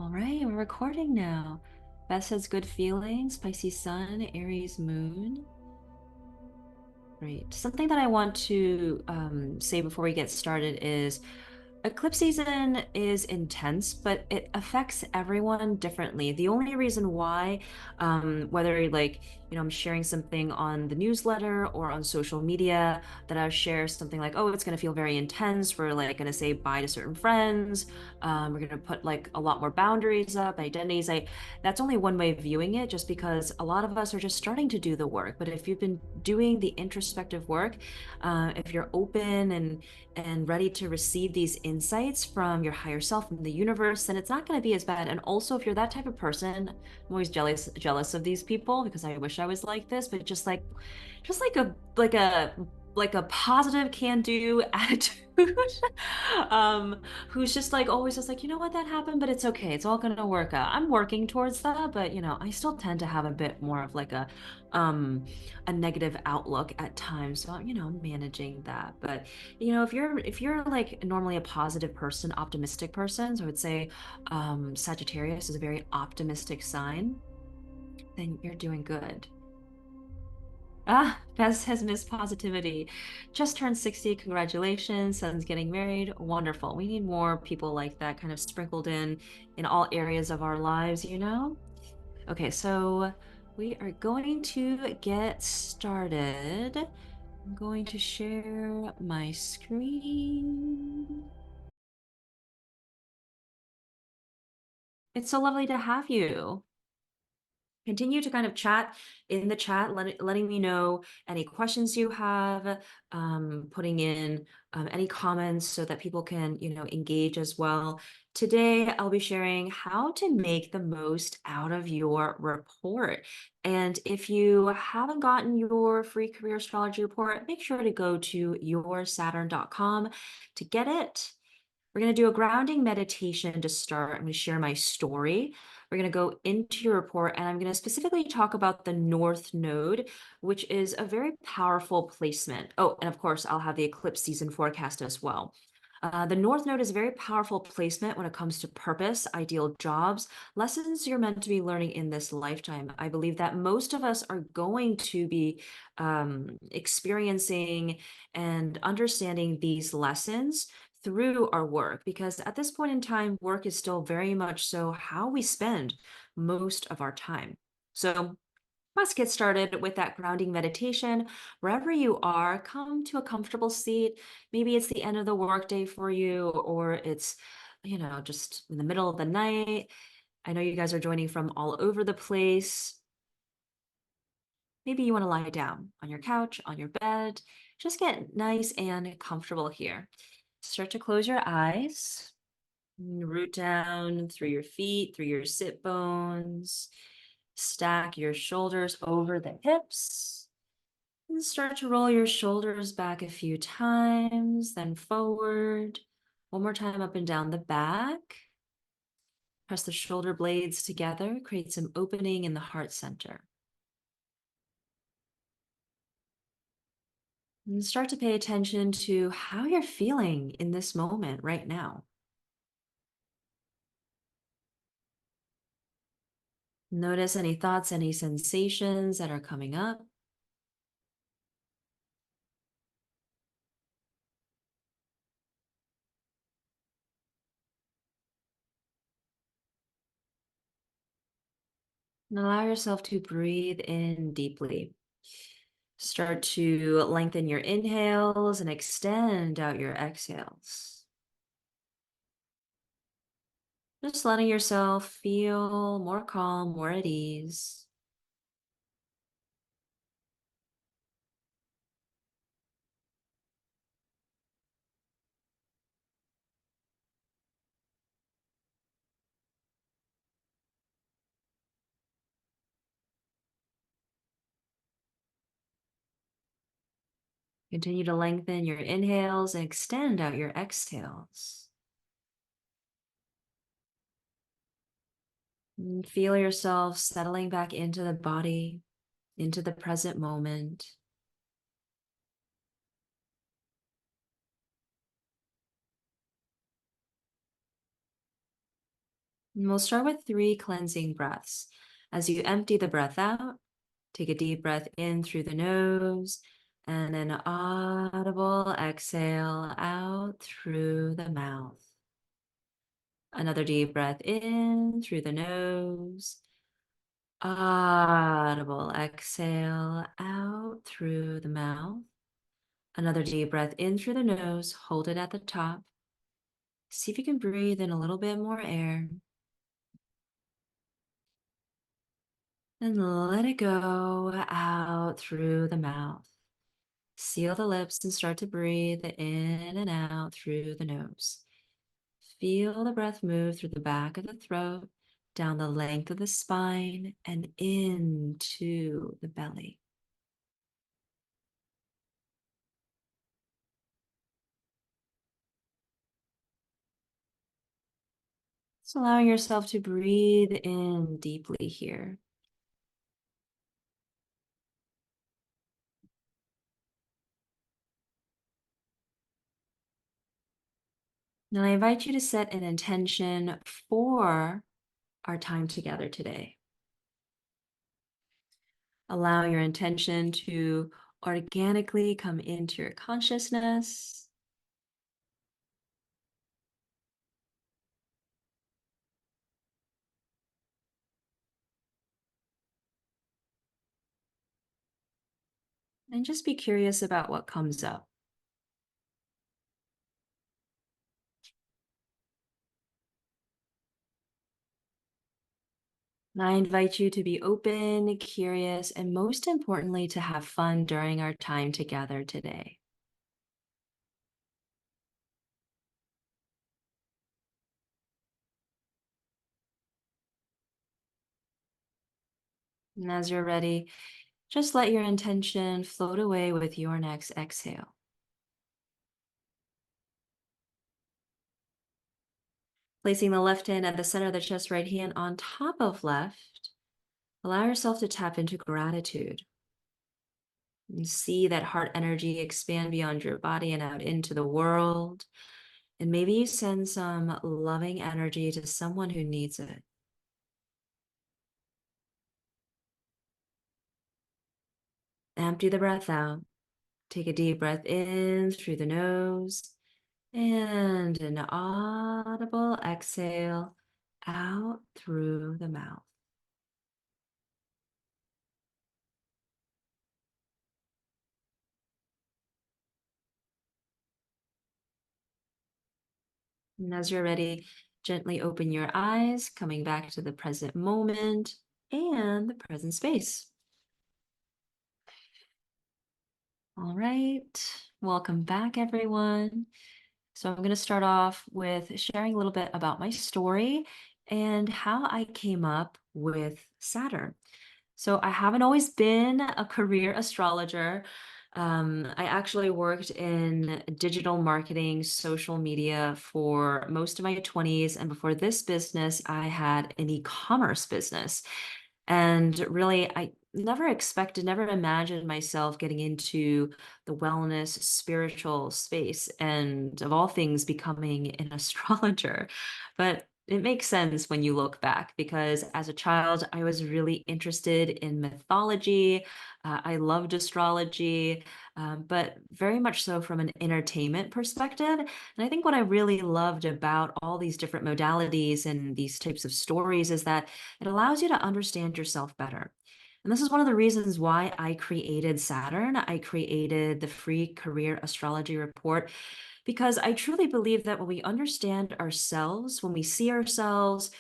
All right, we're recording now. Beth says good feelings, Pisces sun, Aries moon. Great. Something that I want to say before we get started is eclipse season is intense, but it affects everyone differently. The only reason why, whether I'm sharing something on the newsletter or on social media, that I share something like, oh, it's going to feel very intense. We're like going to say bye to certain friends. We're going to put like a lot more boundaries up, identities. That's only one way of viewing it, just because a lot of us are just starting to do the work. But if you've been doing the introspective work, if you're open and ready to receive these insights from your higher self, from the universe, then it's not going to be as bad. And also, if you're that type of person, I'm always jealous of these people because I wish I was like this, but just like a positive can-do attitude. um who's just like always just like, you know what, that happened, but it's okay, it's all gonna work out. I'm working towards that, but I still tend to have a bit more of like um a negative outlook at times, so managing that. But if you're like normally a positive person, optimistic person, so I would say Sagittarius is a very optimistic sign, then you're doing good. Ah, Bess has missed positivity. Just turned 60. Congratulations. Son's getting married. Wonderful. We need more people like that kind of sprinkled in all areas of our lives. Okay, so we are going to get started. I'm going to share my screen. It's so lovely to have you. Continue to kind of chat in the chat, letting me know any questions you have, putting in any comments so that people can, engage as well. Today, I'll be sharing how to make the most out of your report. And if you haven't gotten your free career astrology report, make sure to go to yoursaturn.com to get it. We're going to do a grounding meditation to start. I'm going to share my story. We're going to go into your report, and I'm going to specifically talk about the North Node, which is a very powerful placement. Oh, and of course, I'll have the eclipse season forecast as well. The North Node is a very powerful placement when it comes to purpose, ideal jobs, lessons you're meant to be learning in this lifetime. I believe that most of us are going to be experiencing and understanding these lessons through our work, because at this point in time, work is still very much so how we spend most of our time. So let's get started with that grounding meditation. Wherever you are, come to a comfortable seat. Maybe it's the end of the workday for you, or it's, just in the middle of the night. I know you guys are joining from all over the place. Maybe you want to lie down on your couch, on your bed. Just get nice and comfortable here. Start to close your eyes. Root down through your feet, through your sit bones. Stack your shoulders over the hips. And start to roll your shoulders back a few times, then forward. One more time up and down the back. Press the shoulder blades together, create some opening in the heart center. And start to pay attention to how you're feeling in this moment right now. Notice any thoughts, any sensations that are coming up. And allow yourself to breathe in deeply. Start to lengthen your inhales and extend out your exhales. Just letting yourself feel more calm, more at ease. Continue to lengthen your inhales and extend out your exhales. And feel yourself settling back into the body, into the present moment. And we'll start with 3 cleansing breaths. As you empty the breath out, take a deep breath in through the nose and an audible exhale out through the mouth. Another deep breath in through the nose. Audible exhale out through the mouth. Another deep breath in through the nose. Hold it at the top. See if you can breathe in a little bit more air. And let it go out through the mouth. Seal the lips and start to breathe in and out through the nose. Feel the breath move through the back of the throat, down the length of the spine, and into the belly. Just allowing yourself to breathe in deeply here. Now I invite you to set an intention for our time together today. Allow your intention to organically come into your consciousness. And just be curious about what comes up. And I invite you to be open, curious, and most importantly, to have fun during our time together today. And as you're ready, just let your intention float away with your next exhale. Placing the left hand at the center of the chest, right hand on top of left, allow yourself to tap into gratitude. And see that heart energy expand beyond your body and out into the world. And maybe you send some loving energy to someone who needs it. Empty the breath out. Take a deep breath in through the nose and an audible exhale out through the mouth. And as you're ready, gently open your eyes, coming back to the present moment and the present space. All right, welcome back, everyone. So I'm going to start off with sharing a little bit about my story and how I came up with Saturn. So I haven't always been a career astrologer. I actually worked in digital marketing, social media for most of my 20s. And before this business, I had an e-commerce business. And really, I never expected, never imagined myself getting into the wellness, spiritual space, and of all things, becoming an astrologer. But it makes sense when you look back because as a child, I was really interested in mythology. I loved astrology, but very much so from an entertainment perspective. And I think what I really loved about all these different modalities and these types of stories is that it allows you to understand yourself better. And this is one of the reasons why I created Saturn. I created the free career astrology report because I truly believe that when we understand ourselves, when we see ourselves,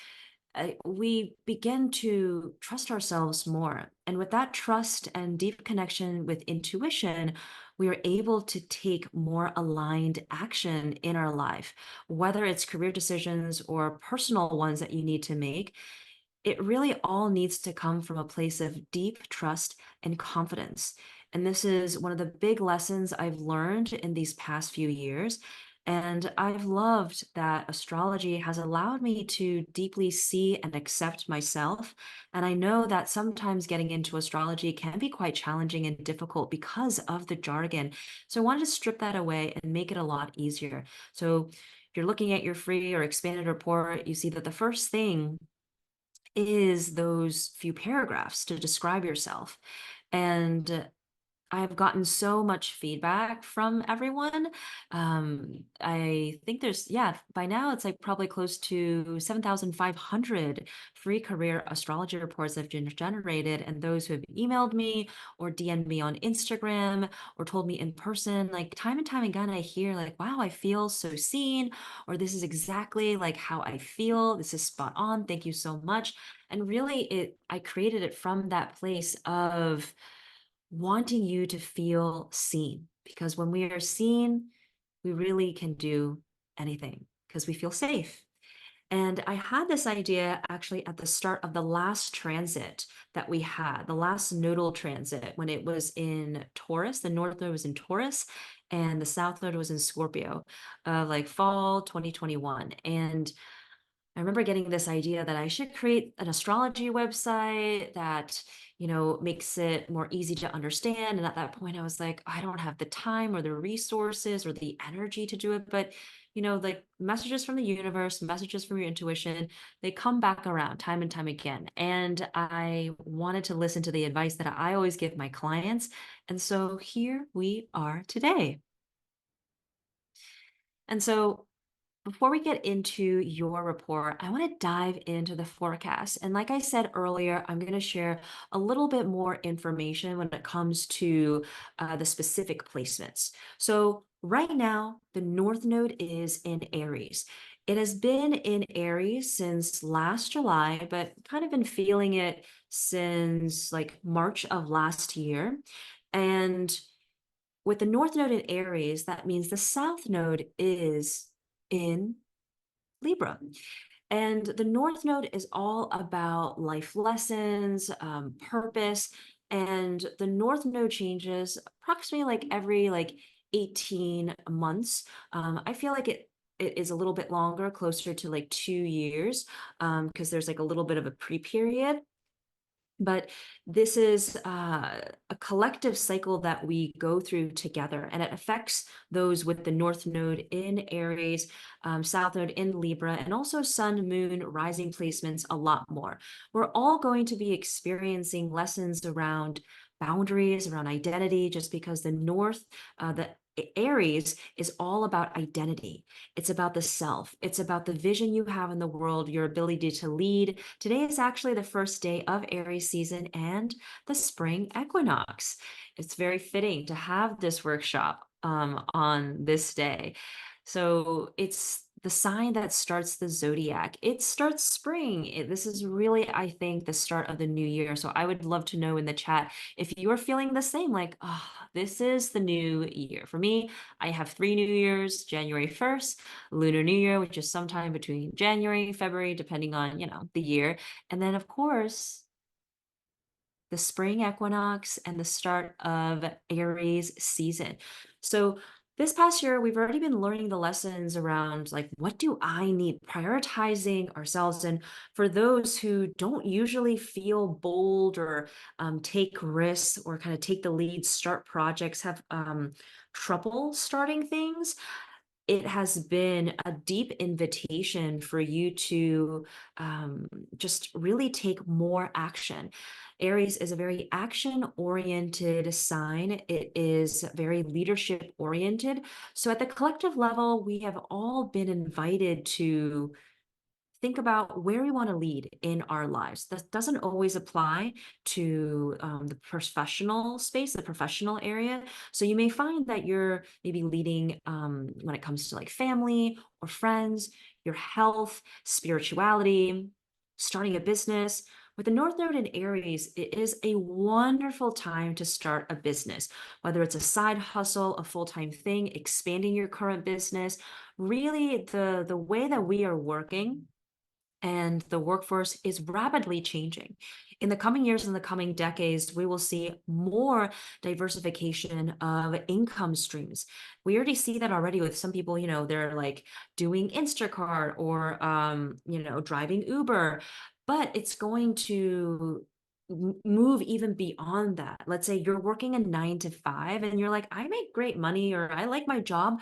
we begin to trust ourselves more. And with that trust and deep connection with intuition, we are able to take more aligned action in our life, whether it's career decisions or personal ones that you need to make. It really all needs to come from a place of deep trust and confidence. And this is one of the big lessons I've learned in these past few years. And I've loved that astrology has allowed me to deeply see and accept myself. And I know that sometimes getting into astrology can be quite challenging and difficult because of the jargon. So I wanted to strip that away and make it a lot easier. So you're looking at your free or expanded report, you see that the first thing is those few paragraphs to describe yourself. And I've gotten so much feedback from everyone. I think there's, yeah, by now it's like probably close to 7,500 free career astrology reports that have been generated. And those who have emailed me or DM'd me on Instagram or told me in person, like time and time again, I hear like, wow, I feel so seen, or this is exactly like how I feel. This is spot on. Thank you so much. And really, I created it from that place of wanting you to feel seen, because when we are seen, we really can do anything because we feel safe. And I had this idea actually at the start of the last transit that we had, the last nodal transit, when it was in Taurus. The North Node was in Taurus and the South Node was in Scorpio, like fall 2021. And I remember getting this idea that I should create an astrology website that, makes it more easy to understand. And at that point, I was like, I don't have the time or the resources or the energy to do it. But, like messages from the universe, messages from your intuition, they come back around time and time again. And I wanted to listen to the advice that I always give my clients. And so here we are today. And so before we get into your report, I want to dive into the forecast. And like I said earlier, I'm going to share a little bit more information when it comes to the specific placements. So right now, the North Node is in Aries. It has been in Aries since last July, but kind of been feeling it since like March of last year. And with the North Node in Aries, that means the South Node is in Libra. And the North Node is all about life lessons, purpose, and the North Node changes approximately like every like 18 months. I feel like it is a little bit longer, closer to like 2 years, because there's like a little bit of a pre-period. But this is a collective cycle that we go through together, and it affects those with the North Node in Aries, South Node in Libra, and also Sun, Moon, rising placements a lot more. We're all going to be experiencing lessons around boundaries, around identity, just because the Aries is all about identity. It's about the self. It's about the vision you have in the world, your ability to lead. Today is actually the first day of Aries season and the spring equinox. It's very fitting to have this workshop on this day. So it's the sign that starts the zodiac. It starts spring. This is really, I think, the start of the new year. So I would love to know in the chat if you are feeling the same, like, oh, this is the new year. For me, I have 3 New Years: January 1st, Lunar New Year, which is sometime between January and February, depending on, the year. And then, of course, the spring equinox and the start of Aries season. So this past year, we've already been learning the lessons around like, what do I need? Prioritizing ourselves. And for those who don't usually feel bold or take risks or kind of take the lead, start projects, have trouble starting things, it has been a deep invitation for you to just really take more action. Aries is a very action-oriented sign. It is very leadership-oriented. So at the collective level, we have all been invited to think about where we want to lead in our lives. That doesn't always apply to the professional space, the professional area. So you may find that you're maybe leading when it comes to like family or friends, your health, spirituality, starting a business. With the North Node in Aries, it is a wonderful time to start a business, whether it's a side hustle, a full-time thing, expanding your current business. Really, the way that we are working and the workforce is rapidly changing. In the coming years and the coming decades, we will see more diversification of income streams. We already see that already with some people, they're like doing Instacart or, driving Uber, but it's going to move even beyond that. Let's say you're working a 9 to 5 and you're like, I make great money or I like my job,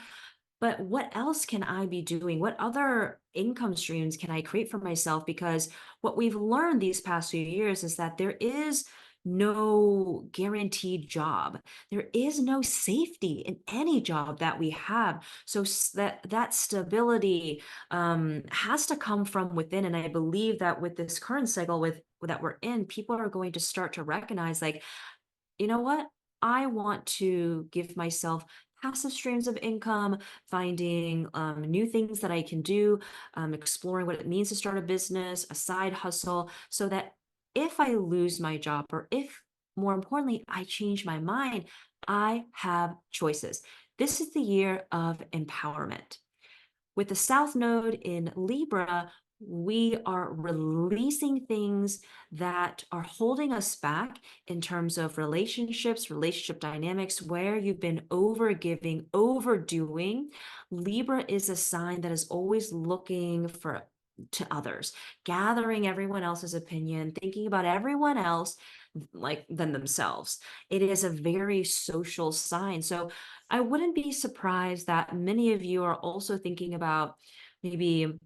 but what else can I be doing? What other income streams can I create for myself? Because what we've learned these past few years is that there is no guaranteed job. There is no safety in any job that we have. So that stability has to come from within. And I believe that with this current cycle that we're in, people are going to start to recognize, like, you know what? I want to give myself passive streams of income, finding new things that I can do, exploring what it means to start a business, a side hustle, so that if I lose my job, or if more importantly, I change my mind, I have choices. This is the year of empowerment. With the South Node in Libra, we are releasing things that are holding us back in terms of relationships, relationship dynamics, where you've been overgiving, overdoing. Libra is a sign that is always looking for to others, gathering everyone else's opinion, thinking about everyone else like than themselves. It is a very social sign. So I wouldn't be surprised that many of you are also thinking about maybe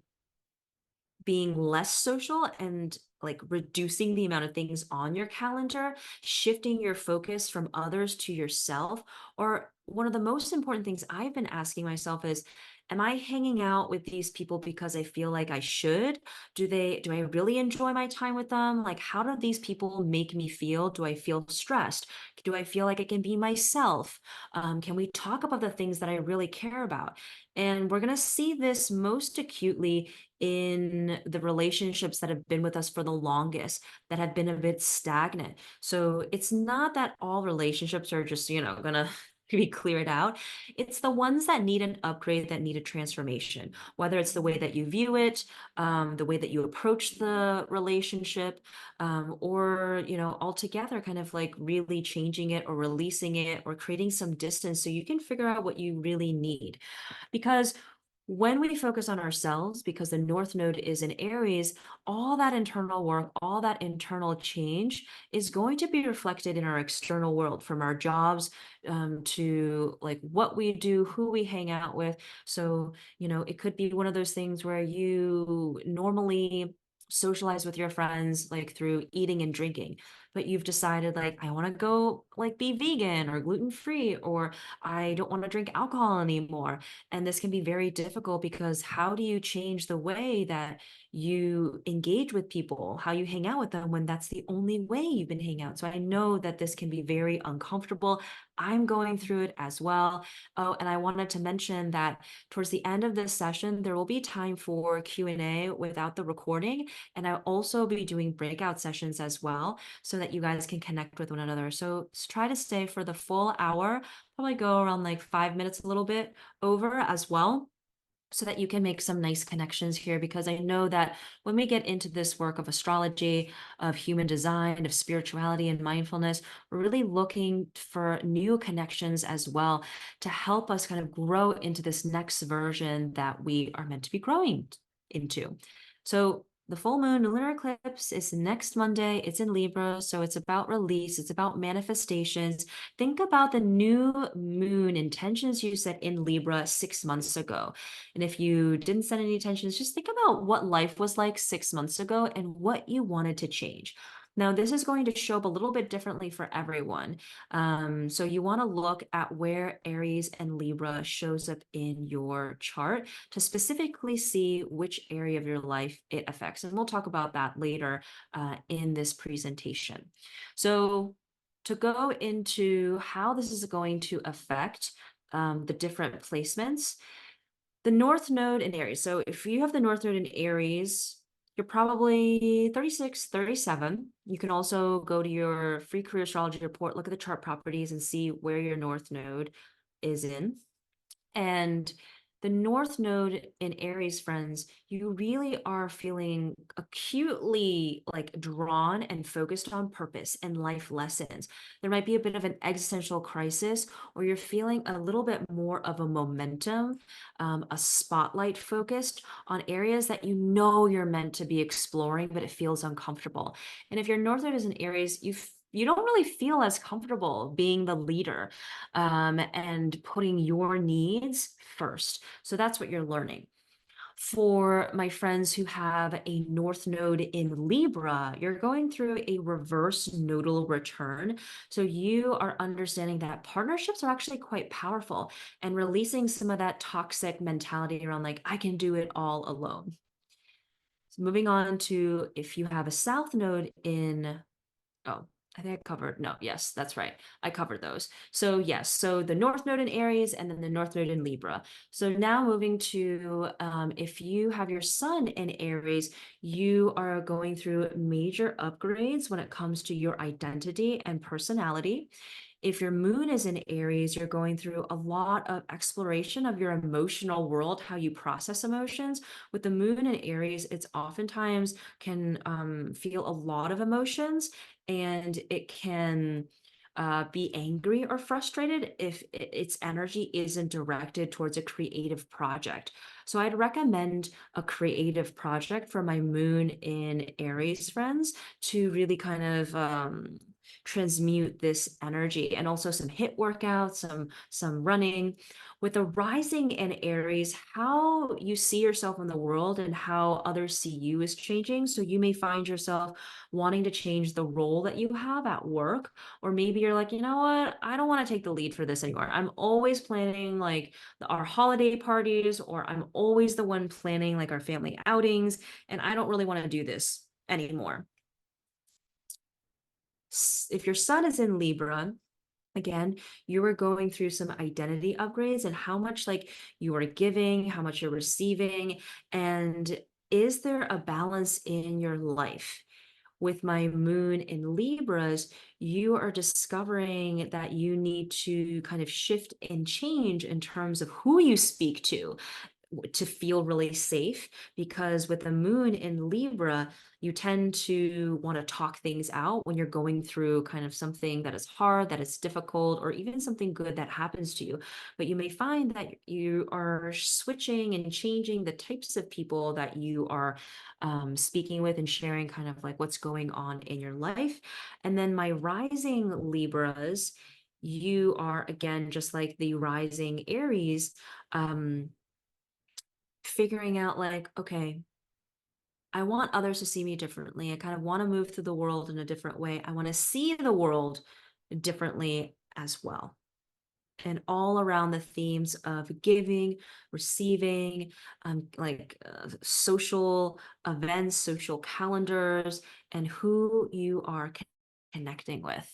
being less social and like reducing the amount of things on your calendar, shifting your focus from others to yourself. Or one of the most important things I've been asking myself is, am I hanging out with these people because I feel like I should? Do I really enjoy my time with them? Like, how do these people make me feel? Do I feel stressed? Do I feel like I can be myself? Can we talk about the things that I really care about? And we're going to see this most acutely in the relationships that have been with us for the longest, that have been a bit stagnant. So it's not that all relationships are just, gonna be cleared out. It's the ones that need an upgrade, that need a transformation, whether it's the way that you view it, the way that you approach the relationship, or, altogether kind of like really changing it or releasing it or creating some distance so you can figure out what you really need. Because when we focus on ourselves, because the North Node is in Aries, all that internal work, all that internal change is going to be reflected in our external world, from our jobs to like what we do, who we hang out with. So, it could be one of those things where you normally socialize with your friends like through eating and drinking, but you've decided, like, I want to go like be vegan or gluten free, or I don't want to drink alcohol anymore. And this can be very difficult, because how do you change the way that you engage with people, how you hang out with them, when that's the only way you've been hanging out? So I know that this can be very uncomfortable. I'm going through it as well. Oh, and I wanted to mention that towards the end of this session, there will be time for Q&A without the recording. And I'll also be doing breakout sessions as well, so that you guys can connect with one another. So try to stay for the full hour, probably go around like 5 minutes, a little bit over as well, so that you can make some nice connections here. Because I know that when we get into this work of astrology, of human design, of spirituality and mindfulness, we're really looking for new connections as well, to help us kind of grow into this next version that we are meant to be growing into. So the full moon lunar eclipse is next Monday. It's in Libra, so it's about release, it's about manifestations. Think about the new moon intentions you set in Libra 6 months ago. And if you didn't set any intentions, just think about what life was like 6 months ago and what you wanted to change. Now, this is going to show up a little bit differently for everyone. So you want to look at where Aries and Libra shows up in your chart to specifically see which area of your life it affects. And we'll talk about that later in this presentation. So to go into how this is going to affect the different placements, the North Node in Aries. So if you have the North Node in Aries, you're probably 36, 37. You can also go to your free career astrology report, look at the chart properties, and see where your North Node is in. And the North Node in Aries, friends, you really are feeling acutely like drawn and focused on purpose and life lessons. There might be a bit of an existential crisis, or you're feeling a little bit more of a momentum, a spotlight focused on areas that you know you're meant to be exploring, but it feels uncomfortable. And if your North Node is in Aries, you don't really feel as comfortable being the leader and putting your needs first. So that's what you're learning. For my friends who have a North Node in Libra, you're going through a reverse nodal return. So you are understanding that partnerships are actually quite powerful and releasing some of that toxic mentality around like, I can do it all alone. So moving on to if you have a South Node in, oh, I think I covered, no, yes, that's right. I covered those. So yes, so the North Node in Aries and then the North Node in Libra. So now moving to if you have your Sun in Aries, you are going through major upgrades when it comes to your identity and personality. If your moon is in Aries, you're going through a lot of exploration of your emotional world, how you process emotions. With the moon in Aries, it's oftentimes can feel a lot of emotions, and it can be angry or frustrated if its energy isn't directed towards a creative project. So I'd recommend a creative project for my moon in Aries friends to really kind of transmute this energy, and also some HIIT workouts, some running. With the rising in Aries, how you see yourself in the world and how others see you is changing. So you may find yourself wanting to change the role that you have at work, or maybe you're like, you know what, I don't want to take the lead for this anymore. I'm always planning like our holiday parties, or I'm always the one planning like our family outings, and I don't really want to do this anymore. If your Sun is in Libra, again, you are going through some identity upgrades and how much like you are giving, how much you're receiving, and is there a balance in your life? With my moon in Libras, you are discovering that you need to kind of shift and change in terms of who you speak to feel really safe, because with the moon in Libra, you tend to want to talk things out when you're going through kind of something that is hard, that is difficult, or even something good that happens to you. But you may find that you are switching and changing the types of people that you are speaking with and sharing kind of like what's going on in your life. And then my rising Libras, you are again, just like the rising Aries, figuring out like, okay, I want others to see me differently. I kind of want to move through the world in a different way. I want to see the world differently as well. And all around the themes of giving, receiving, social events, social calendars, and who you are connecting with.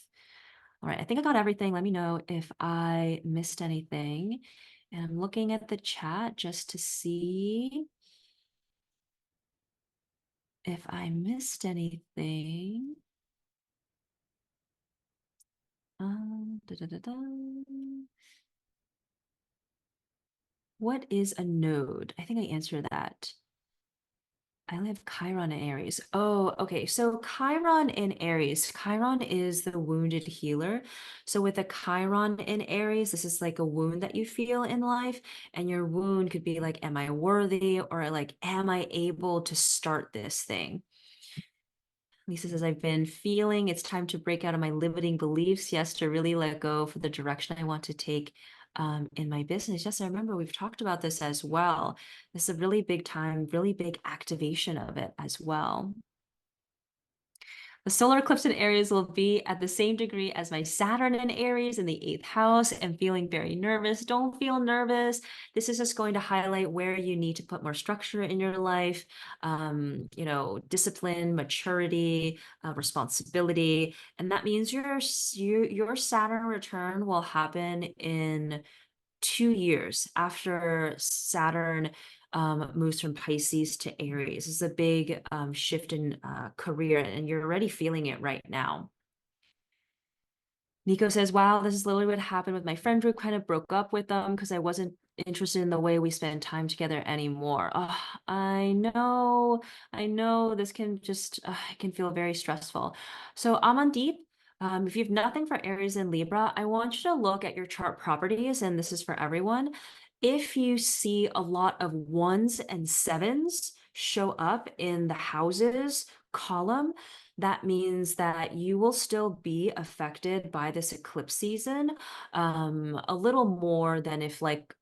All right, I think I got everything. Let me know if I missed anything. And I'm looking at the chat just to see if I missed anything. Da, da, da, da. What is a node? I think I answered that. I live Chiron in Aries. Oh, okay. So Chiron in Aries, Chiron is the wounded healer. So with a Chiron in Aries, this is like a wound that you feel in life, and your wound could be like, am I worthy? Or like, am I able to start this thing? Lisa says, I've been feeling it's time to break out of my limiting beliefs. Yes, to really let go for the direction I want to take in my business. Yes, I remember we've talked about this as well. This is a really big time, really big activation of it as well. The solar eclipse in Aries will be at the same degree as my Saturn in Aries in the 8th house, and feeling very nervous. Don't feel nervous. This is just going to highlight where you need to put more structure in your life, discipline, maturity, responsibility. And that means your Saturn return will happen in 2 years after Saturn moves from Pisces to Aries. This is a big shift in career, and you're already feeling it right now. Nico says, wow, this is literally what happened with my friend group. Kind of broke up with them because I wasn't interested in the way we spend time together anymore. Oh, I know this can just, it can feel very stressful. So Amandeep, if you have nothing for Aries and Libra, I want you to look at your chart properties, and this is for everyone. If you see a lot of 1s and 7s show up in the houses column, that means that you will still be affected by this eclipse season, a little more than if like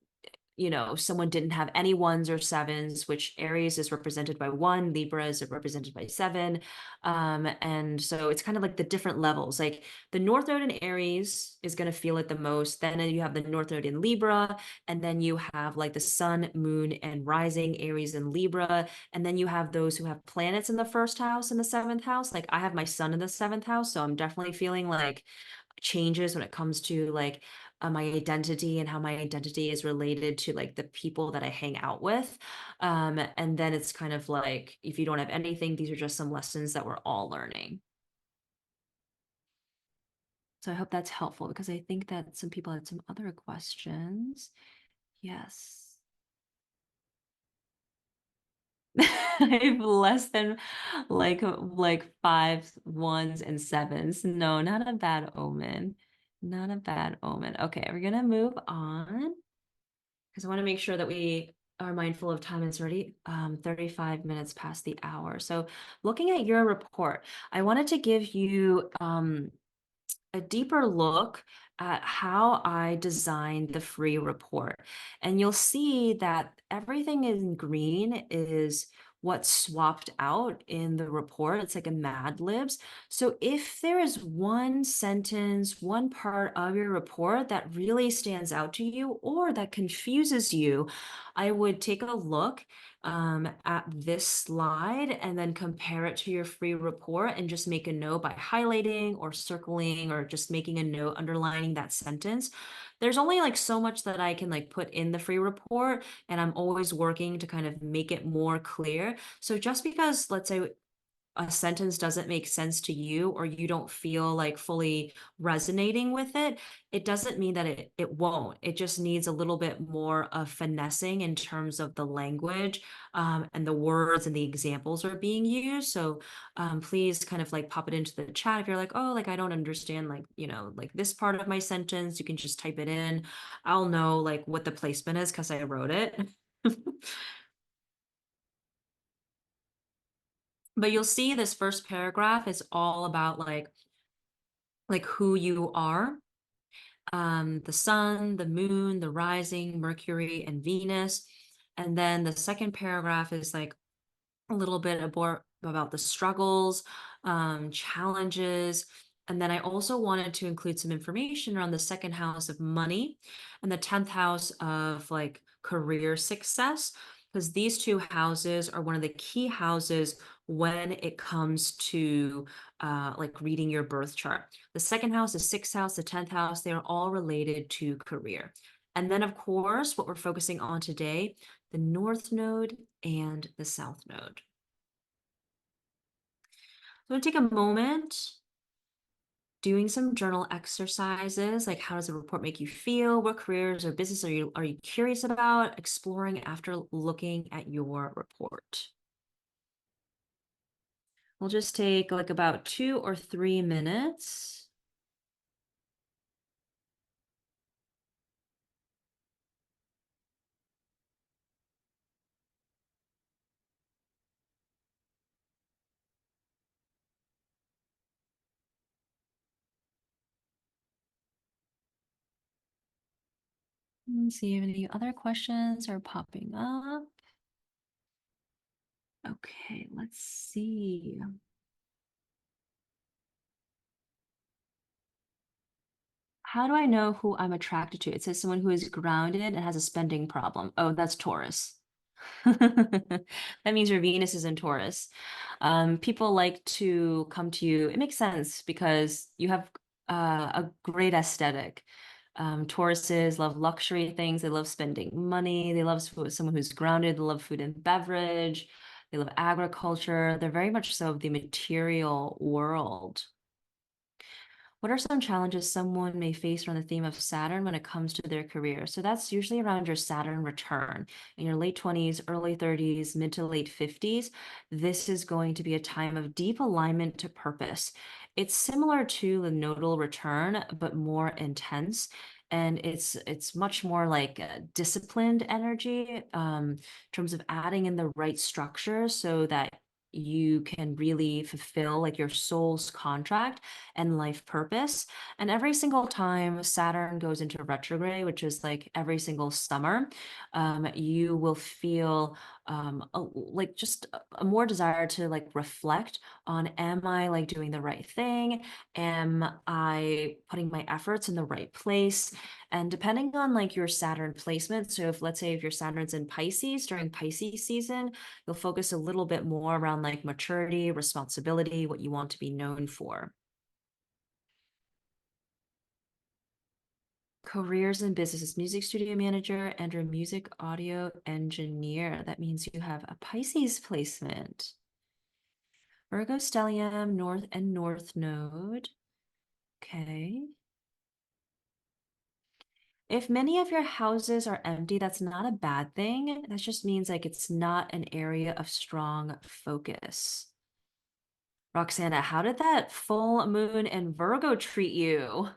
someone didn't have any ones or sevens, which Aries is represented by one, Libra is represented by seven. And so it's kind of like the different levels. Like the North Node in Aries is going to feel it the most. Then you have the North Node in Libra, and then you have like the Sun, Moon, and Rising Aries and Libra. And then you have those who have planets in the first house and the seventh house. Like I have my sun in the seventh house, so I'm definitely feeling like changes when it comes to like my identity and how my identity is related to like the people that I hang out with. And then it's kind of like if you don't have anything, these are just some lessons that we're all learning. So I hope that's helpful because I think that some people had some other questions. Yes. I have less than like five ones and sevens. No, not a bad omen. Not a bad omen. Okay, we're gonna move on because I want to make sure that we are mindful of time. It's already 35 minutes past the hour. So looking at your report, I wanted to give you a deeper look at how I designed the free report. And you'll see that everything in green is what's swapped out in the report. It's like a Mad Libs. So if there is one sentence, one part of your report that really stands out to you or that confuses you, I would take a look at this slide and then compare it to your free report and just make a note by highlighting or circling or just making a note underlining that sentence. There's only like so much that I can like put in the free report, and I'm always working to kind of make it more clear. So just because, let's say, a sentence doesn't make sense to you or you don't feel like fully resonating with it, it doesn't mean that it won't. It just needs a little bit more of finessing in terms of the language, and the words and the examples are being used. So please kind of like pop it into the chat if you're like, oh, like I don't understand like, like this part of my sentence. You can just type it in. I'll know like what the placement is because I wrote it. But you'll see this first paragraph is all about like who you are, the sun, the moon, the rising, Mercury, and Venus. And then the second paragraph is like a little bit about the struggles, challenges. And then I also wanted to include some information around the second house of money and the 10th house of like career success, because these two houses are one of the key houses when it comes to like reading your birth chart. The second house, the sixth house, the 10th house, they are all related to career. And then, of course, what we're focusing on today, the North Node and the South Node. So I'm going to take a moment doing some journal exercises, like how does the report make you feel? What careers or business are you curious about exploring after looking at your report? We'll just take like about 2 or 3 minutes. Let's see if any other questions are popping up. Okay, let's see. How do I know who I'm attracted to? It says someone who is grounded and has a spending problem. Oh, that's Taurus. That means your Venus is in Taurus. People like to come to you. It makes sense because you have a great aesthetic. Tauruses love luxury things. They love spending money. They love someone who's grounded. They love food and beverage. They love agriculture. They're very much so of the material world. What are some challenges someone may face around the theme of Saturn when it comes to their career? So that's usually around your Saturn return in your late 20s, early 30s, mid to late 50s. This is going to be a time of deep alignment to purpose. It's similar to the nodal return, but more intense. And it's much more like a disciplined energy, in terms of adding in the right structure so that you can really fulfill like your soul's contract and life purpose. And every single time Saturn goes into retrograde, which is like every single summer, you will feel like just a more desire to like reflect on, am I like doing the right thing? Am I putting my efforts in the right place? And depending on like your Saturn placement, so if let's say if your Saturn's in Pisces during Pisces season, you'll focus a little bit more around like maturity, responsibility, what you want to be known for. Careers and businesses, music studio manager and a music audio engineer. That means you have a Pisces placement. Virgo stellium, north and north node. Okay. If many of your houses are empty, that's not a bad thing. That just means like it's not an area of strong focus. Roxana, how did that full moon in Virgo treat you?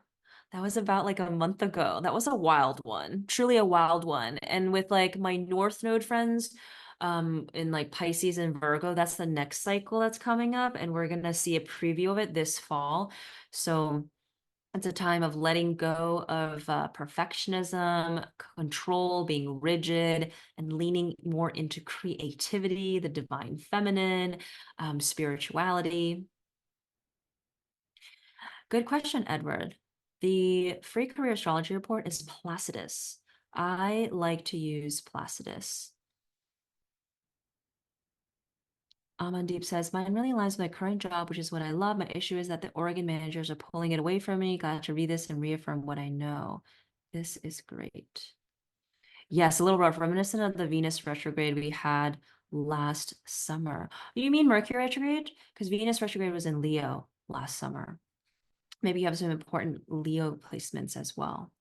That was about like a month ago. That was a wild one, truly a wild one. And with like my North Node friends, in like Pisces and Virgo, that's the next cycle that's coming up, and we're gonna see a preview of it this fall. So it's a time of letting go of perfectionism, control, being rigid, and leaning more into creativity, the divine feminine, spirituality. Good question, Edward. The free career astrology report is Placidus. I like to use Placidus. Amandeep says, mine really aligns with my current job, which is what I love. My issue is that the Oregon managers are pulling it away from me. Got to read this and reaffirm what I know. This is great. Yes, a little rough, reminiscent of the Venus retrograde we had last summer. You mean Mercury retrograde? Because Venus retrograde was in Leo last summer. Maybe you have some important Leo placements as well.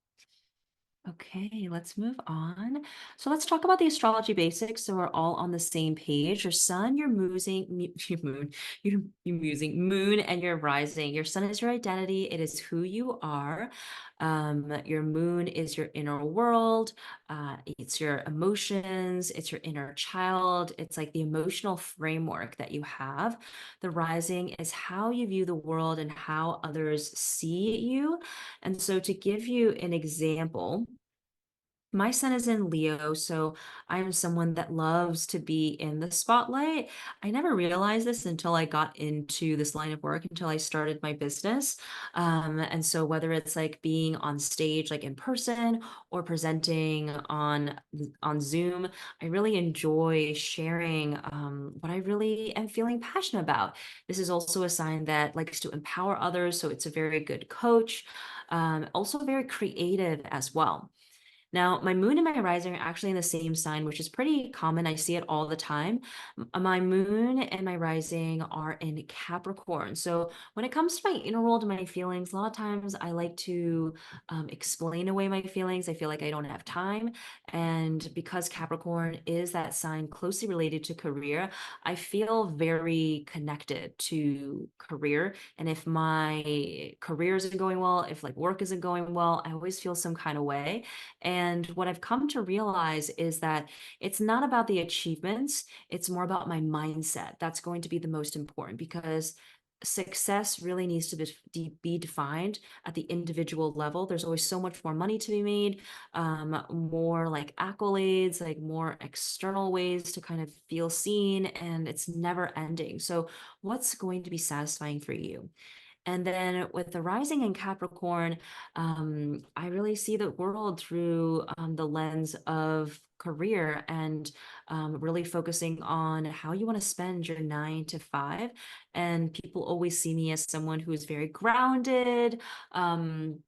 Okay, let's move on. So let's talk about the astrology basics so we're all on the same page. Your sun, your musing, your moon, your musing, moon, and your rising. Your sun is your identity. It is who you are. Your moon is your inner world. It's your emotions. It's your inner child. It's like the emotional framework that you have. The rising is how you view the world and how others see you. And so to give you an example, my sun is in Leo, so I'm someone that loves to be in the spotlight. I never realized this until I got into this line of work, until I started my business. And so whether it's like being on stage, like in person, or presenting on Zoom, I really enjoy sharing what I really am feeling passionate about. This is also a sign that likes to empower others, so it's a very good coach. Also very creative as well. Now, my moon and my rising are actually in the same sign, which is pretty common. I see it all the time. My moon and my rising are in Capricorn. So when it comes to my inner world and my feelings, a lot of times I like to explain away my feelings. I feel like I don't have time. And because Capricorn is that sign closely related to career, I feel very connected to career. And if my career isn't going well, if like work isn't going well, I always feel some kind of way. And what I've come to realize is that it's not about the achievements, it's more about my mindset. That's going to be the most important because success really needs to be defined at the individual level. There's always so much more money to be made, more like accolades, like more external ways to kind of feel seen, and it's never ending. So, what's going to be satisfying for you? And then with the rising in Capricorn, I really see the world through the lens of career and really focusing on how you want to spend your 9 to 5. And people always see me as someone who is very grounded, someone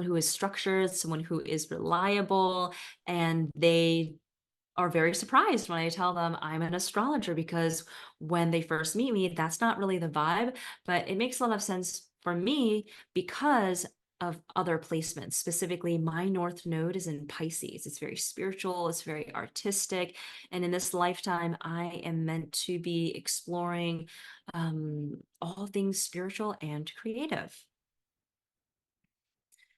who is structured, someone who is reliable, and they are very surprised when I tell them I'm an astrologer because when they first meet me, that's not really the vibe, but it makes a lot of sense for me because of other placements. Specifically, my North Node is in Pisces. It's very spiritual, it's very artistic. And in this lifetime, I am meant to be exploring all things spiritual and creative.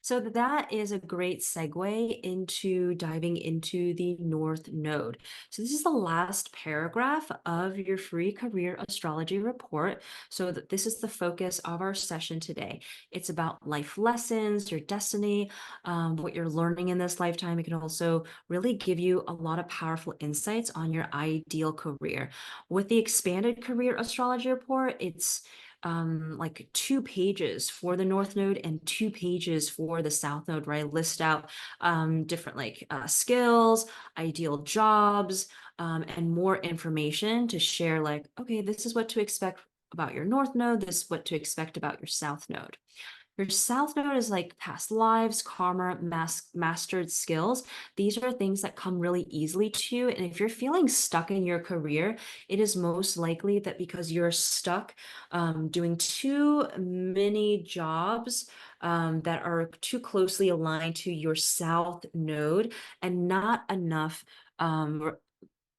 So that is a great segue into diving into the North Node. So this is the last paragraph of your free career astrology report. So that this is the focus of our session today. It's about life lessons, your destiny, what you're learning in this lifetime. It can also really give you a lot of powerful insights on your ideal career. With the expanded career astrology report, it's like 2 pages for the North Node and 2 pages for the South Node, where I list out different like skills, ideal jobs, and more information to share like, okay, this is what to expect about your North Node, this is what to expect about your South Node. Your South Node is like past lives, karma, mastered skills. These are things that come really easily to you. And if you're feeling stuck in your career, it is most likely that because you're stuck doing too many jobs that are too closely aligned to your South Node and not enough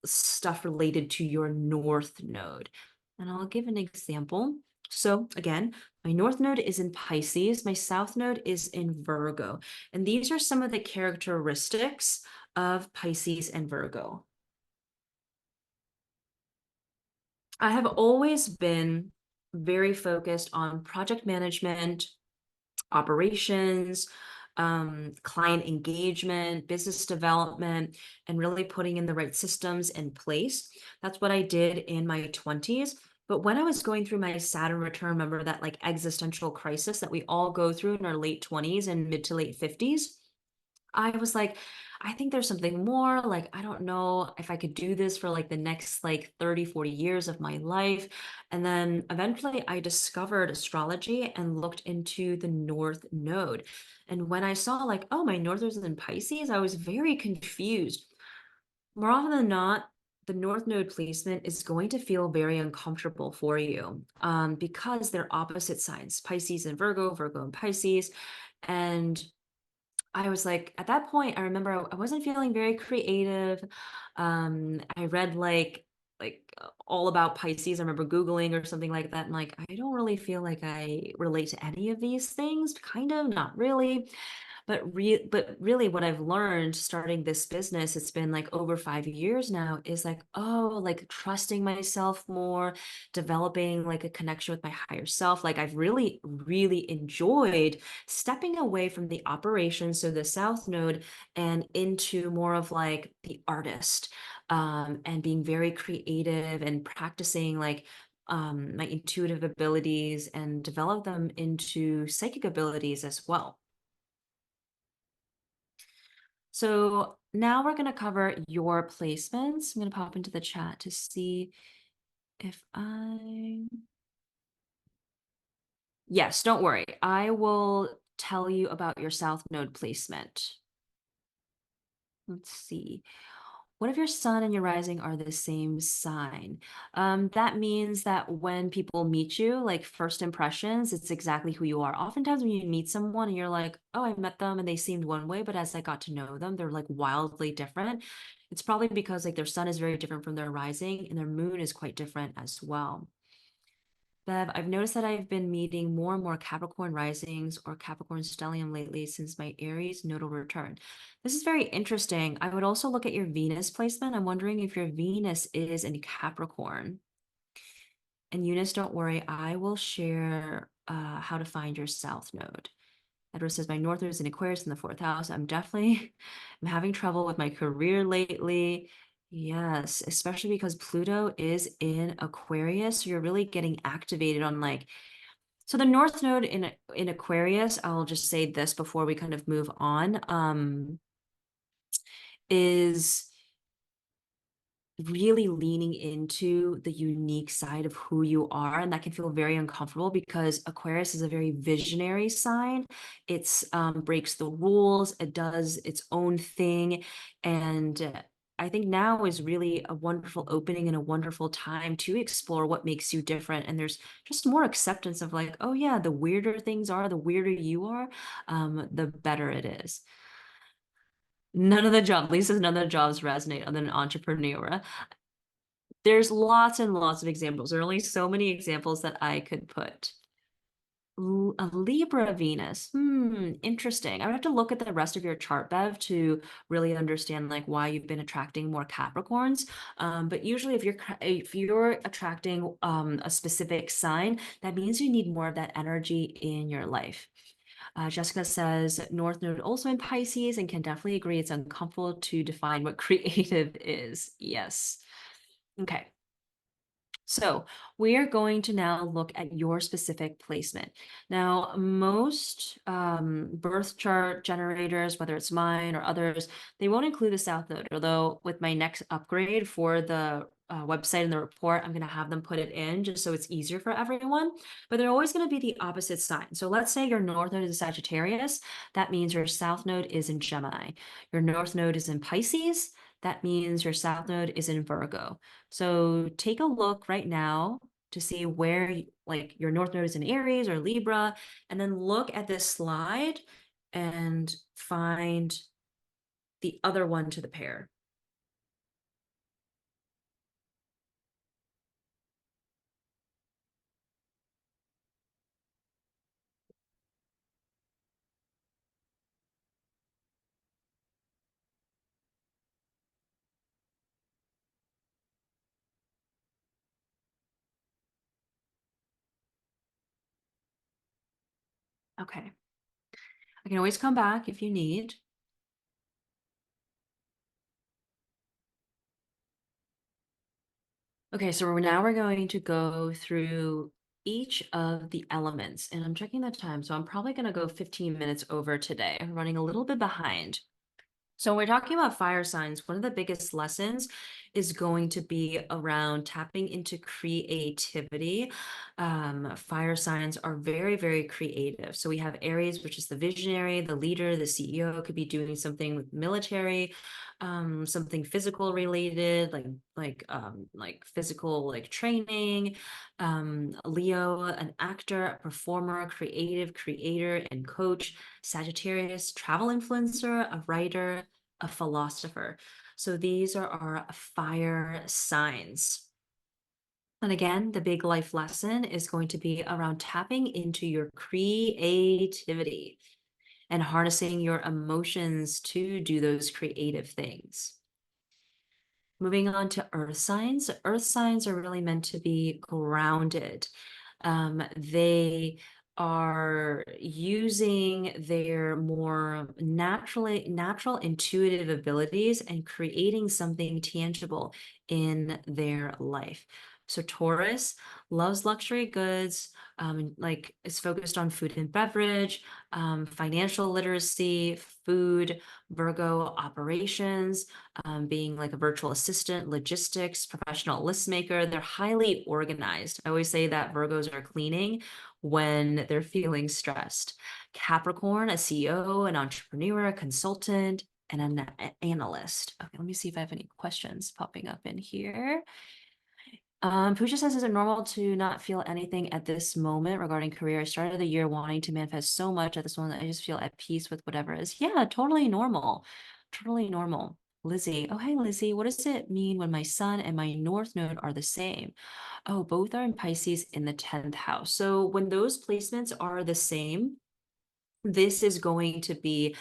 stuff related to your North Node. And I'll give an example. So again, my North Node is in Pisces, my South Node is in Virgo. And these are some of the characteristics of Pisces and Virgo. I have always been very focused on project management, operations, client engagement, business development, and really putting in the right systems in place. That's what I did in my 20s. But when I was going through my Saturn return, remember that like existential crisis that we all go through in our late 20s and mid to late 50s? I was like, I think there's something more. Like, I don't know if I could do this for like the next like 30, 40 years of my life. And then eventually I discovered astrology and looked into the North Node. And when I saw like, oh, my North is in Pisces, I was very confused. More often than not, the North Node placement is going to feel very uncomfortable for you because they're opposite signs, Pisces and Virgo, Virgo and Pisces. And I was like, at that point, I remember I wasn't feeling very creative. I read like all about Pisces. I remember Googling or something like that. And like, I don't really feel like I relate to any of these things. Kind of, not really. But really what I've learned starting this business, it's been like over 5 years now, is like, oh, like trusting myself more, developing like a connection with my higher self. Like I've really, really enjoyed stepping away from the operations, so the South Node, and into more of like the artist, and being very creative and practicing like my intuitive abilities and develop them into psychic abilities as well. So now we're going to cover your placements. I'm going to pop into the chat to see if Yes, don't worry. I will tell you about your South Node placement. Let's see. What if your sun and your rising are the same sign? That means that when people meet you, like first impressions, it's exactly who you are. Oftentimes when you meet someone and you're like, oh, I met them and they seemed one way, but as I got to know them, they're like wildly different. It's probably because like their sun is very different from their rising and their moon is quite different as well. Bev, I've noticed that I've been meeting more and more Capricorn risings or Capricorn stellium lately since my Aries nodal return. This is very interesting. I would also look at your Venus placement. I'm wondering if your Venus is in Capricorn. And Eunice, don't worry, I will share how to find your South node. Edward says, my North node is in Aquarius in the fourth house. I'm having trouble with my career lately. Yes, especially because Pluto is in Aquarius. So you're really getting activated on like, so the North Node in Aquarius, I'll just say this before we kind of move on, is really leaning into the unique side of who you are. And that can feel very uncomfortable because Aquarius is a very visionary sign. It's breaks the rules, it does its own thing. And I think now is really a wonderful opening and a wonderful time to explore what makes you different. And there's just more acceptance of like, oh yeah, the weirder things are, the weirder you are, the better it is. None of the jobs resonate other than entrepreneur. There's lots and lots of examples. There are only so many examples that I could put. A Libra Venus. Interesting. I would have to look at the rest of your chart, Bev, to really understand like why you've been attracting more Capricorns. But usually, if you're attracting a specific sign, that means you need more of that energy in your life. Jessica says North Node also in Pisces and can definitely agree it's uncomfortable to define what creative is. Yes. Okay. So we are going to now look at your specific placement. Now, most birth chart generators, whether it's mine or others, they won't include the South Node. Although with my next upgrade for the website and the report, I'm going to have them put it in just so it's easier for everyone. But they're always going to be the opposite sign. So let's say your North Node is Sagittarius. That means your South Node is in Gemini. Your North Node is in Pisces. That means your South Node is in Virgo. So take a look right now to see where like your North Node is in Aries or Libra, and then look at this slide and find the other one to the pair. Okay. I can always come back if you need. Okay, so now we're going to go through each of the elements, and I'm checking the time, so I'm probably going to go 15 minutes over today. I'm running a little bit behind. So when we're talking about fire signs, one of the biggest lessons is going to be around tapping into creativity. Fire signs are very, very creative. So we have Aries, which is the visionary, the leader, the CEO, could be doing something with military, something physical related, like physical like training. Leo, an actor, a performer, creative, creator, and coach. Sagittarius, travel influencer, a writer, a philosopher. So these are our fire signs. And again, the big life lesson is going to be around tapping into your creativity and harnessing your emotions to do those creative things. Moving on to earth signs. Earth signs are really meant to be grounded. They are using their more natural intuitive abilities and creating something tangible in their life. So Taurus loves luxury goods, like is focused on food and beverage, financial literacy, food, Virgo operations, being like a virtual assistant, logistics, professional list maker. They're highly organized. I always say that Virgos are cleaning when they're feeling stressed. Capricorn, a CEO, an entrepreneur, a consultant, and an analyst. Okay, let me see if I have any questions popping up in here. Pooja says, is it normal to not feel anything at this moment regarding career? I started the year wanting to manifest so much at this moment. I just feel at peace with whatever is. Yeah, totally normal. Totally normal. Lizzie. Oh, hey, Lizzie. What does it mean when my sun and my north node are the same? Oh, both are in Pisces in the 10th house. So when those placements are the same, this is going to be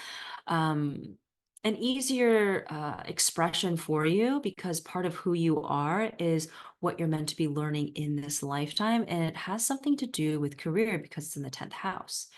um, an easier expression for you because part of who you are is what you're meant to be learning in this lifetime. And it has something to do with career because it's in the 10th house.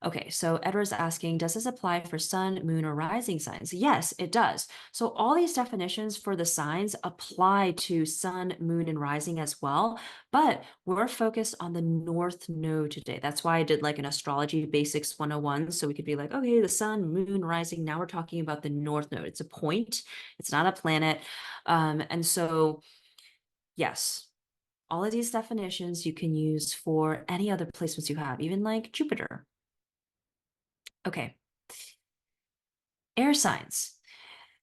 Okay, so Edward's asking, does this apply for sun, moon, or rising signs? Yes, it does. So all these definitions for the signs apply to sun, moon, and rising as well, but we're focused on the North Node today. That's why I did like an astrology basics 101. So we could be like, okay, the sun, moon, rising. Now we're talking about the North Node. It's a point, it's not a planet. And so, yes, all of these definitions you can use for any other placements you have, even like Jupiter. Okay. Air signs.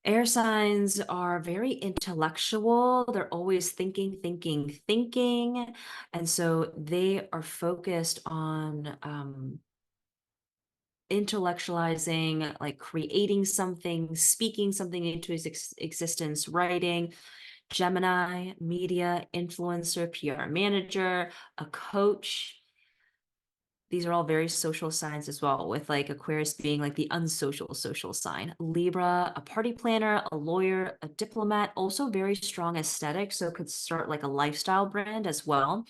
Air signs are very intellectual. They're always thinking, thinking, thinking. And so they are focused on intellectualizing, like creating something, speaking something into existence, writing. Gemini, media, influencer, PR manager, a coach. these are all very social signs as well, with like Aquarius being like the unsocial social sign. Libra, a party planner, a lawyer, a diplomat, also very strong aesthetic, so could start like a lifestyle brand as well.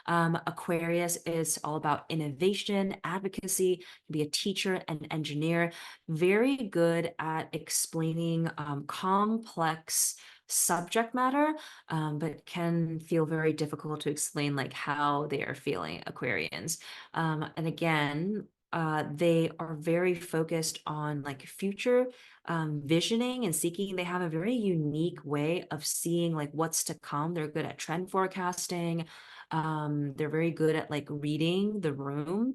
Aquarius is all about innovation, advocacy, can be a teacher, an engineer, very good at explaining complex subject matter, but can feel very difficult to explain like how they are feeling, Aquarians. And again, they are very focused on like future visioning and seeking. They have a very unique way of seeing like what's to come. They're good at trend forecasting. They're very good at like reading the room.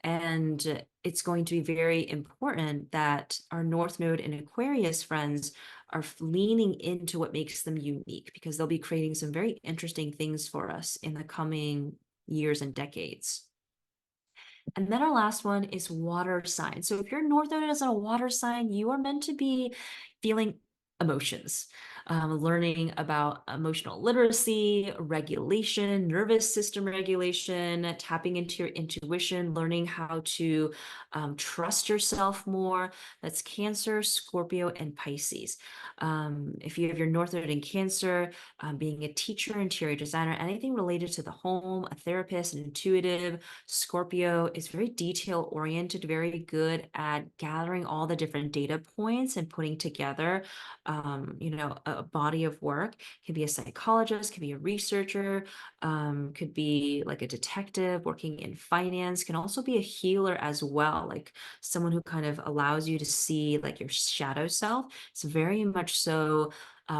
And it's going to be very important that our North Node and Aquarius friends are leaning into what makes them unique, because they'll be creating some very interesting things for us in the coming years and decades. And then our last one is water sign. So if your North Node is a water sign, you are meant to be feeling emotions, learning about emotional literacy, regulation, nervous system regulation, tapping into your intuition, learning how to trust yourself more. That's Cancer, Scorpio, and Pisces. If you have your North Node in Cancer, being a teacher, interior designer, anything related to the home, a therapist, an intuitive. Scorpio is very detail oriented, very good at gathering all the different data points and putting together, a body of work. Could be a psychologist, could be a researcher, could be like a detective working in finance, can also be a healer as well, like someone who kind of allows you to see like your shadow self. It's very much so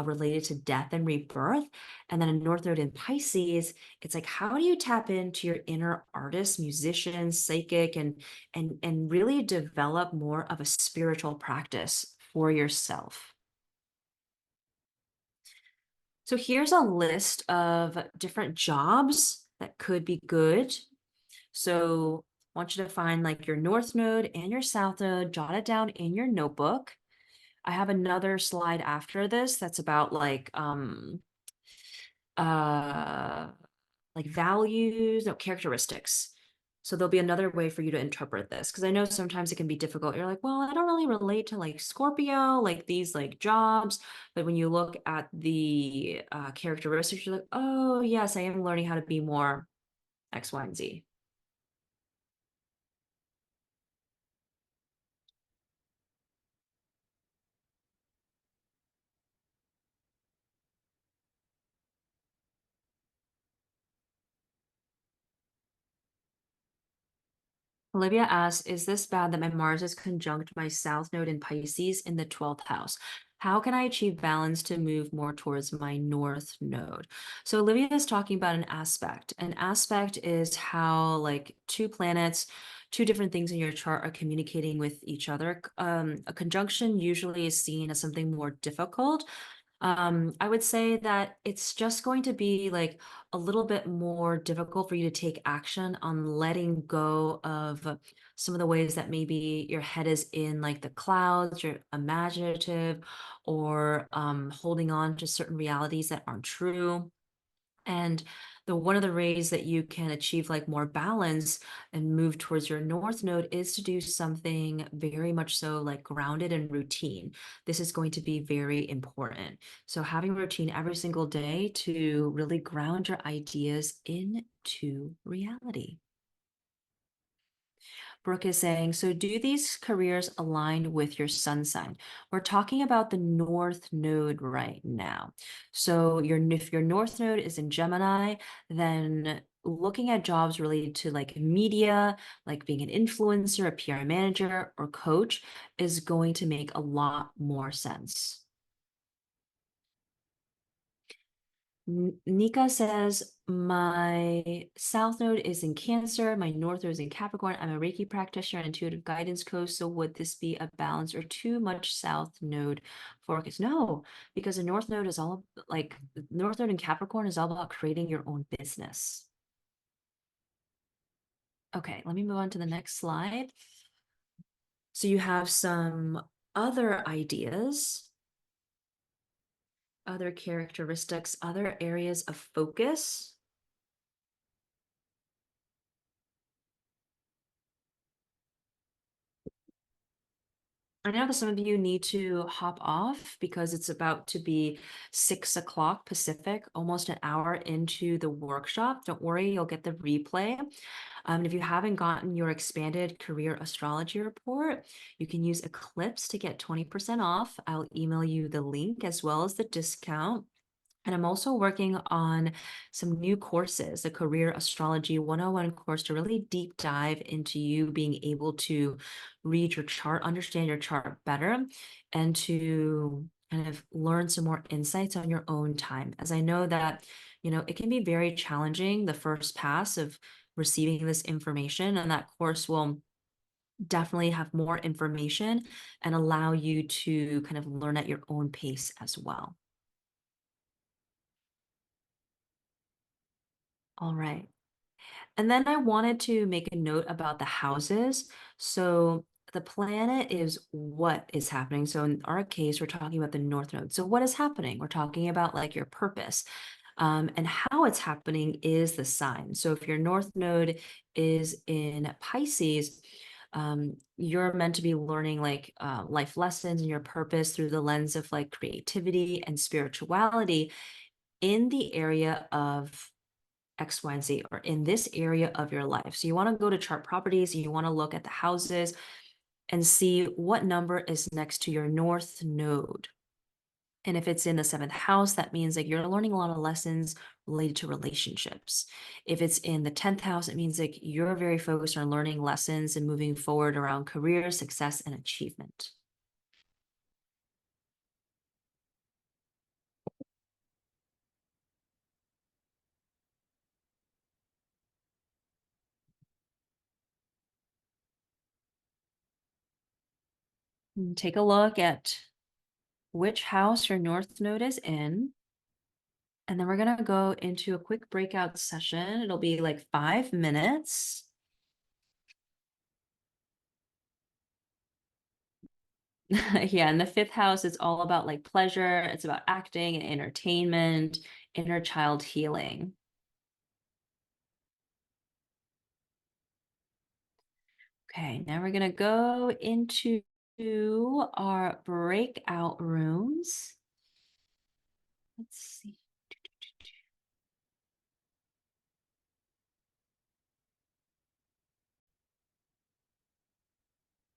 related to death and rebirth. And then a North Node in Pisces, it's like, how do you tap into your inner artist, musician, psychic, and really develop more of a spiritual practice for yourself? So here's a list of different jobs that could be good. So I want you to find like your North Node and your South Node, jot it down in your notebook. I have another slide after this that's about uh like values, no, characteristics. So there'll be another way for you to interpret this, because I know sometimes it can be difficult. You're like, well, I don't really relate to like Scorpio, like these like jobs. But when you look at the characteristics, you're like, oh, yes, I am learning how to be more X, Y, and Z. Olivia asks, is this bad that my Mars is conjunct my South Node in Pisces in the 12th house? How can I achieve balance to move more towards my North Node? So Olivia is talking about an aspect. An aspect is how like two planets, two different things in your chart are communicating with each other. A conjunction usually is seen as something more difficult. I would say that it's just going to be like a little bit more difficult for you to take action on letting go of some of the ways that maybe your head is in like the clouds, you're imaginative, or holding on to certain realities that aren't true. And the one of the ways that you can achieve like more balance and move towards your North Node is to do something very much so like grounded and routine. This is going to be very important. So having routine every single day to really ground your ideas into reality. Brooke is saying, so do these careers align with your sun sign? We're talking about the North Node right now. So if your North Node is in Gemini, then looking at jobs related to like media, like being an influencer, a PR manager, or coach is going to make a lot more sense. Nika says, my South Node is in Cancer, my North Node is in Capricorn. I'm a Reiki practitioner and intuitive guidance coach. So would this be a balance or too much South Node focus? No, because the North Node is all like North Node in Capricorn is all about creating your own business. Okay, let me move on to the next slide. So you have some other ideas, other characteristics, other areas of focus. I know that some of you need to hop off because it's about to be 6 o'clock Pacific, almost an hour into the workshop. Don't worry, you'll get the replay. And if you haven't gotten your expanded career astrology report, you can use Eclipse to get 20% off. I'll email you the link as well as the discount. And I'm also working on some new courses, the Career Astrology 101 course to really deep dive into you being able to read your chart, understand your chart better, and to kind of learn some more insights on your own time. As I know that, it can be very challenging the first pass of receiving this information, and that course will definitely have more information and allow you to kind of learn at your own pace as well. All right. And then I wanted to make a note about the houses. So the planet is what is happening. So in our case, we're talking about the North Node. So what is happening? We're talking about like your purpose. And how it's happening is the sign. So if your North Node is in Pisces, you're meant to be learning like life lessons and your purpose through the lens of like creativity and spirituality in the area of X, Y, and Z, or in this area of your life. So you want to go to chart properties, you want to look at the houses and see what number is next to your North Node. And if it's in the seventh house, that means like you're learning a lot of lessons related to relationships. If it's in the 10th house, it means like you're very focused on learning lessons and moving forward around career, success, and achievement. Take a look at which house your North Node is in. And then we're going to go into a quick breakout session. It'll be like 5 minutes. Yeah, and the fifth house is all about like pleasure. It's about acting and entertainment, inner child healing. Okay, now we're going to go into our breakout rooms. Let's see.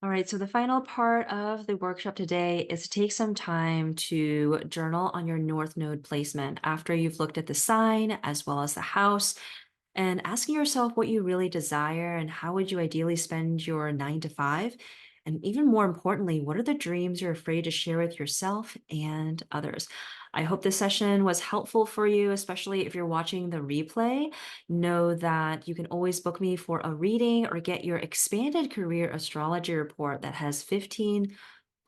All right, so the final part of the workshop today is to take some time to journal on your North Node placement after you've looked at the sign as well as the house and asking yourself what you really desire and how would you ideally spend your 9 to 5. And even more importantly, what are the dreams you're afraid to share with yourself and others? I hope this session was helpful for you, especially if you're watching the replay. Know that you can always book me for a reading or get your expanded career astrology report that has 15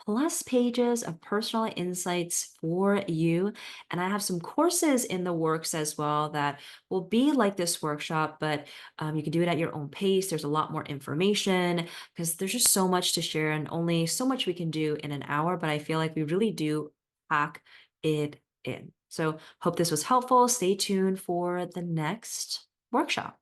plus pages of personal insights for you. And I have some courses in the works as well that will be like this workshop, but you can do it at your own pace. There's a lot more information because there's just so much to share and only so much we can do in an hour, but I feel like we really do pack it in. So hope this was helpful. Stay tuned for the next workshop.